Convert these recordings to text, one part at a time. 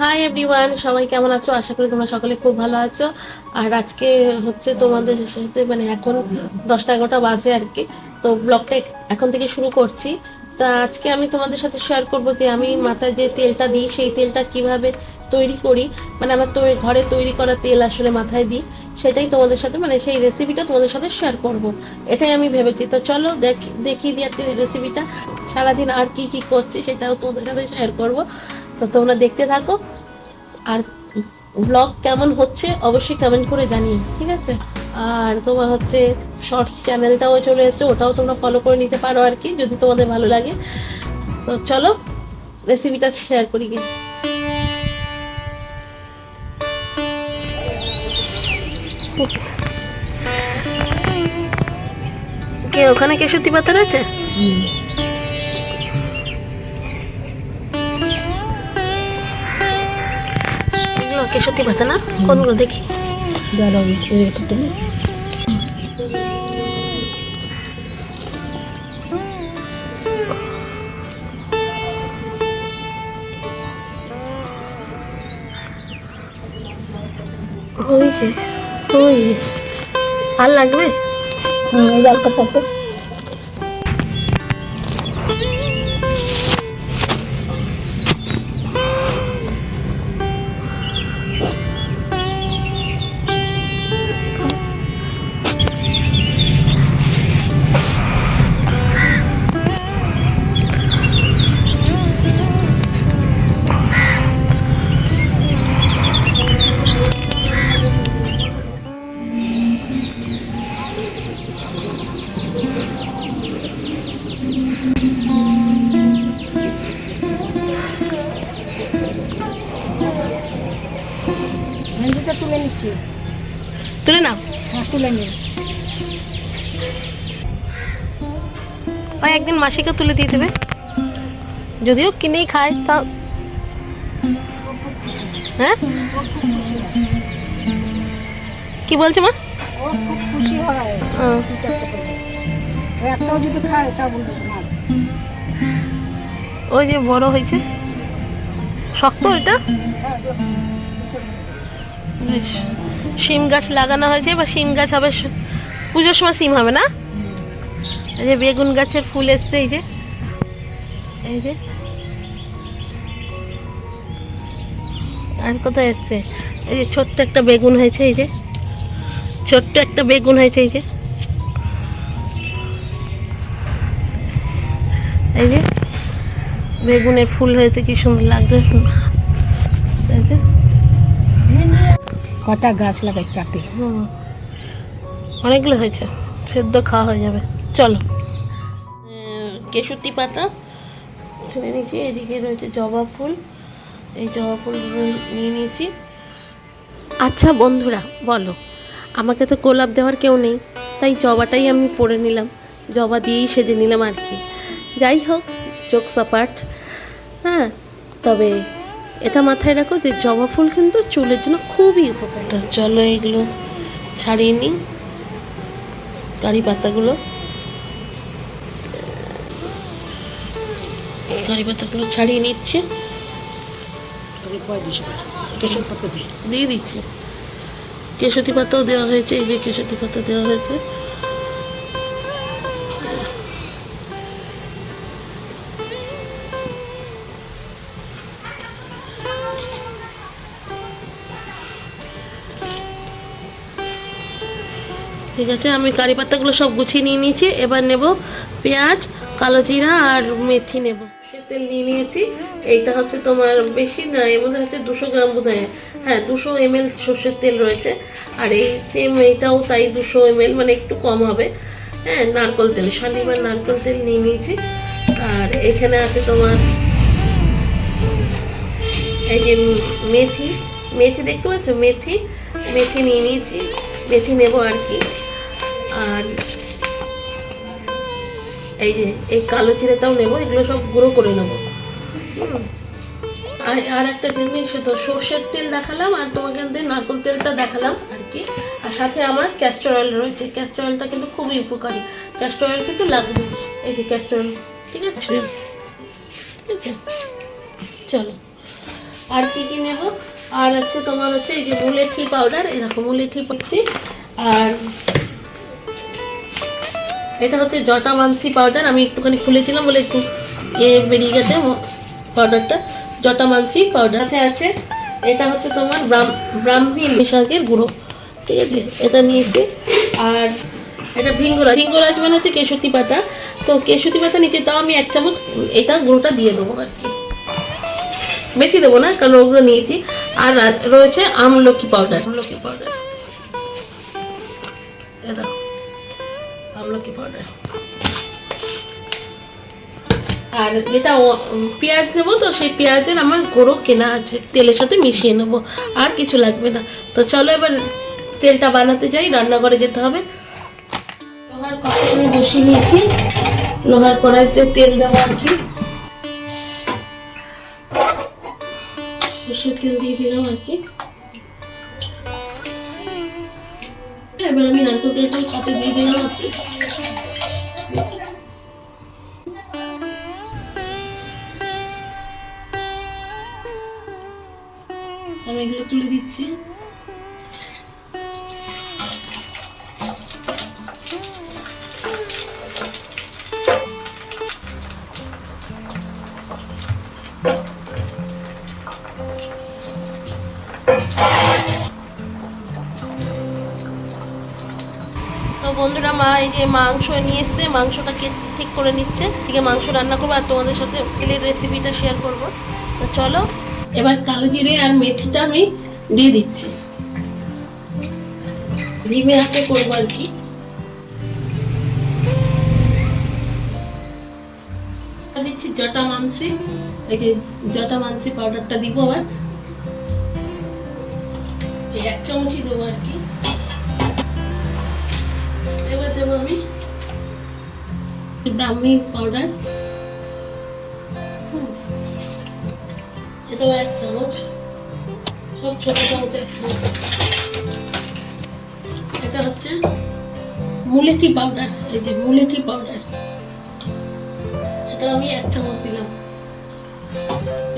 Hi everyone, সবাই কেমন আছো? আশা করি তোমরা সকলে খুব ভালো আছো। আর আজকে হচ্ছে তোমাদের সাথে এখন 10টা 11টা বাজে আর কি। তো ব্লগটা এখন থেকে শুরু করছি। তা আজকে আমি তোমাদের সাথে শেয়ার করব যে আমি মাথায় যে তেলটা দিই সেই তেলটা কিভাবে তৈরি করি। আমার তো ঘরে তৈরি করা তেল আসলে মাথায় দিই, সেটাই তোমাদের সাথে সেই রেসিপিটা তোমাদের সাথে শেয়ার করব। এটাই আমি ভেবেছি। তো চলো দেখিয়ে দিই আজকে রেসিপিটা। সারাদিন আর কি কি করছি সেটাও তোমাদের সাথে শেয়ার করব। তো তোমরা দেখতে থাকো। আর ব্লগ কেমন হচ্ছে অবশ্যই কমেন্ট করে জানিও, ঠিক আছে? আর তোমার হচ্ছে শর্টস চ্যানেলটাও চলে এসেছে, ওটাও তোমরা ফলো করে নিতে পারো আর কি, যদি তোমাদের ভালো লাগে। তো চলো রেসিপিটা শেয়ার করি গিয়ে। কে ওখানে কেশুতি পাতা রয়েছে? এগুলো কেশুতি পাতা না? কোনগুলো দেখি। ওই যে ওই আর লাগবে। এই অল্প আছে। মেহেন্দিটা তুলে নিচ্ছি। তুলে নাও। হ্যাঁ, তুলে নিই। একদিন মাসিকে তুলে দিয়ে দেবে, যদিও কিনেই খায় তা। হ্যাঁ, কি বলছো মা? ও খুব খুশি হয় একটাও যদি খায় তা বলবো না। ওই যে বড় হয়েছে, শক্ত এটা। শিম গাছ লাগানো হয়েছে, বা শিম গাছ হবে পুজোর সময়। শিম হবে না? এই যে বেগুন গাছের ফুল এসছে, এই যে এই যে। আর কোথায় এসছে? এই যে ছোট্ট একটা বেগুন হয়েছে, এই যে ছোট্ট একটা বেগুন হয়েছে, এই যে এই যে বেগুনের ফুল হয়েছে, কি সুন্দর লাগছে। কটা গাছ লাগাইছে তাতে। অনেকগুলো হয়েছে, সেদ্ধ খাওয়া হয়ে যাবে। চলো, কেশুতি পাতা ছেড়ে নিয়েছি। এদিকে রয়েছে জবা ফুল, এই জবা ফুলগুলো নিয়ে নিয়েছি। আচ্ছা বন্ধুরা, বলো, আমাকে তো গোলাপ দেওয়ার কেউ নেই, তাই জবাটাই আমি পরে নিলাম, জবা দিয়েই সেজে নিলাম আর কি। যাই হোক, চোখ সাপাট। হ্যাঁ, তবে এটা মাথায় রাখো যে জবা ফুল কিন্তু চুলের জন্য খুবই উপকারী। চলো এগুলো ছাড়িয়ে নিই, কারি পাতাগুলো ছাড়িয়ে নিচ্ছে। দিয়ে দিচ্ছি। কেশুতি পাতাও দেওয়া হয়েছে, এই যে কেশুতি পাতা দেওয়া হয়েছে। ঠিক আছে, আমি কারি পাতাগুলো সব গুছিয়ে নিয়ে নিয়েছি। এবার নেব পেঁয়াজ, কালো জিরা আর মেথি নেব। সর্ষের তেল নিয়ে নিয়েছি। এইটা হচ্ছে তোমার বেশি না, এর মধ্যে হচ্ছে 200 গ্রাম বোধ হয়। হ্যাঁ, 200 ml সর্ষের তেল রয়েছে। আর এই সেম এইটাও তাই 200 ml, একটু কম হবে। হ্যাঁ, নারকেল তেল, শালিমার নারকেল তেল নিয়ে নিয়েছি। আর এখানে আছে তোমার এই যে মেথি, মেথি দেখতে পাচ্ছ? মেথি মেথি নিয়ে নিয়েছি, মেথি নেব আর কি। আর এই যে এই কালো জিরাটাও নেবো, এগুলো সব গুঁড়ো করে নেবো। আর একটা জিনিস, তো সর্ষের তেল দেখালাম আর তোমাকে নারকেল তেলটা দেখালাম আর কি। আর সাথে আমার ক্যাস্টর অয়েল রয়েছে। ক্যাস্টর অয়েলটা কিন্তু খুবই উপকারী, ক্যাস্টর অয়েল কিন্তু লাগবে। এই যে ক্যাস্টর অয়েল, ঠিক আছে? ঠিক আছে, চলো আর কি কি নেব, আর হচ্ছে তোমার হচ্ছে এই যে মুলেঠি পাউডার, এই দেখো মুলেঠি পাচ্ছি। আর এটা হচ্ছে জটামানসি পাউডার, আমি একটুখানি খুলেছিলাম বলে একটু বেরিয়ে গেছে পাউডারটা। জটামানসি পাউডারতে আছে, এটা হচ্ছে তোমার ব্রাহ্মী শাকের গুঁড়ো, ঠিক আছে, এটা নিয়েছি। আর এটা ভিঙ্গরাজ মানে হচ্ছে কেশুতি পাতা, তো কেশুতি পাতা নিচে, তাও আমি 1 চামচ এটা গুঁড়োটা দিয়ে দেবো আর কি, বেশি দেবো না কারণ ওগুলো নিয়েছি। আর রয়েছে আমলকি পাউডার, এ দেখো আমলকি পাউডার। আর যেটা পেঁয়াজ নেবো, তো সেই পেঁয়াজের আমার গুঁড়ো কেনা আছে, তেলের সাথে মিশিয়ে নেবো, আর কিছু লাগবে না। তো চলো এবার তেলটা বানাতে যাই, রান্নাঘরে যেতে হবে। লোহার কড়াই আমি বসিয়ে নিয়েছি, লোহার কড়াইতে তেল দেবো আর কি, সরষের তেল দিয়ে দিলাম আর কি। এবার আমি নারকেল তেলটা সাথে দিয়ে দিলাম আর কি। আমি এগুলো তুলে দিচ্ছি। তো বন্ধুরা, মা এই যে মাংস নিয়ে এসছে, মাংসটাকে ঠিক করে নিচ্ছে, ঠিক আছে, মাংস রান্না করবো আর তোমাদের সাথে তেলের রেসিপিটা শেয়ার করবো। তো চলো এবার কালো জিরে আর মেথিটা আমি দিয়ে দিচ্ছি, ধিমে হাতে করবো আর কি। দিচ্ছি জটামানসি, এই যে জটামানসি পাউডারটা দিব, আবার 1 চামচই দেবো আর কি। এবার দেবো আমি ব্রাহ্মী পাউডার, এটাও 1 চামচ, সব ছোট চামচ 1 চামচ। এটা হচ্ছে মুলেঠি পাউডার, এই যে মুলেঠি পাউডার, এটা আমি 1 চামচ দিলাম।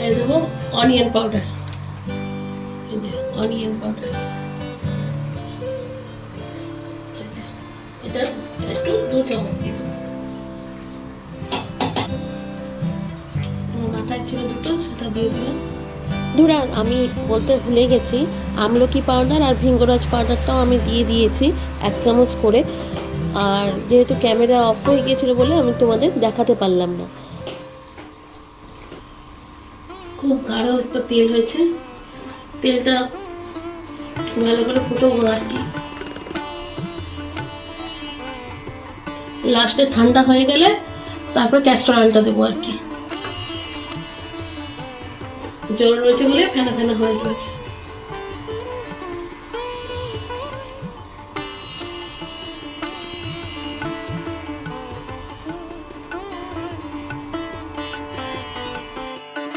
এই দেবো অনিয়ন পাউডার, এই যে অনিয়ন পাউডার, এটা একটু 2 চামচ দিয়ে দেবো। মাথায় ছিল দুটো, সেটা দিয়ে দিলাম। বন্ধুরা, আমি বলতে ভুলে গেছি, আমলকি পাউডার আর ভিঙ্গরাজ পাউডারটাও আমি দিয়ে দিয়েছি 1 চামচ করে। আর যেহেতু ক্যামেরা অফ হয়ে গিয়েছিলো বলে আমি তোমাদের দেখাতে পারলাম না। খুব গাঢ় একটা তেল হয়েছে, তেলটা ভালো করে ফুটবো আর কি। লাস্টে ঠান্ডা হয়ে গেলে তারপর ক্যাস্টর অয়েলটা দেবো আর কি। জল রয়েছে বলে ফেনা ফেনা হয়ে রয়েছে।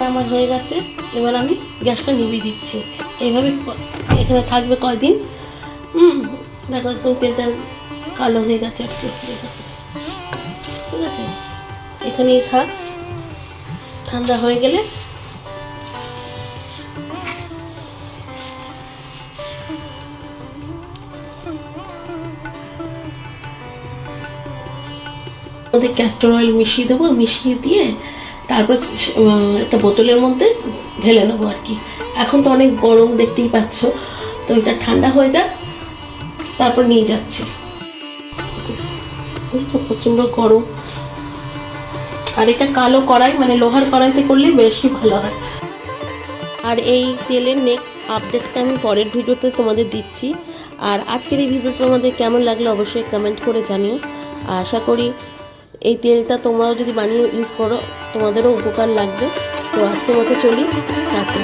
আমার হয়ে গেছে, এবার আমি গ্যাসটা নিভিয়ে দিচ্ছি। এইভাবে এখানে থাকবে কয়দিন। দেখো একদম তেলটা কালো হয়ে গেছে একটু, ঠিক আছে, এখানেই থাক, ঠান্ডা হয়ে গেলে ক্যাস্টর অয়েল মিশিয়ে দেবো, মিশিয়ে দিয়ে তারপর একটা বোতলের মধ্যে ঢেলে নেবো আর কি। এখন তো অনেক গরম দেখতেই পাচ্ছ, তো এটা ঠান্ডা হয়ে যাক, তারপর নিয়ে যাচ্ছি। প্রচণ্ড গরম, আর এটা কালো কড়াই, মানে লোহার কড়াইতে করলে বেশি ভালো হয়। আর এই তেলের নেক্সট আপডেটটা আমি পরের ভিডিওতে তোমাদের দিচ্ছি। আর আজকের এই ভিডিওটা তোমাদের কেমন লাগলো অবশ্যই কমেন্ট করে জানিও। আশা করি এই তেলটা তোমরাও যদি বানিয়ে ইউজ করো তোমাদেরও উপকার লাগবে। তো আজকের মতো চলি, টাটা।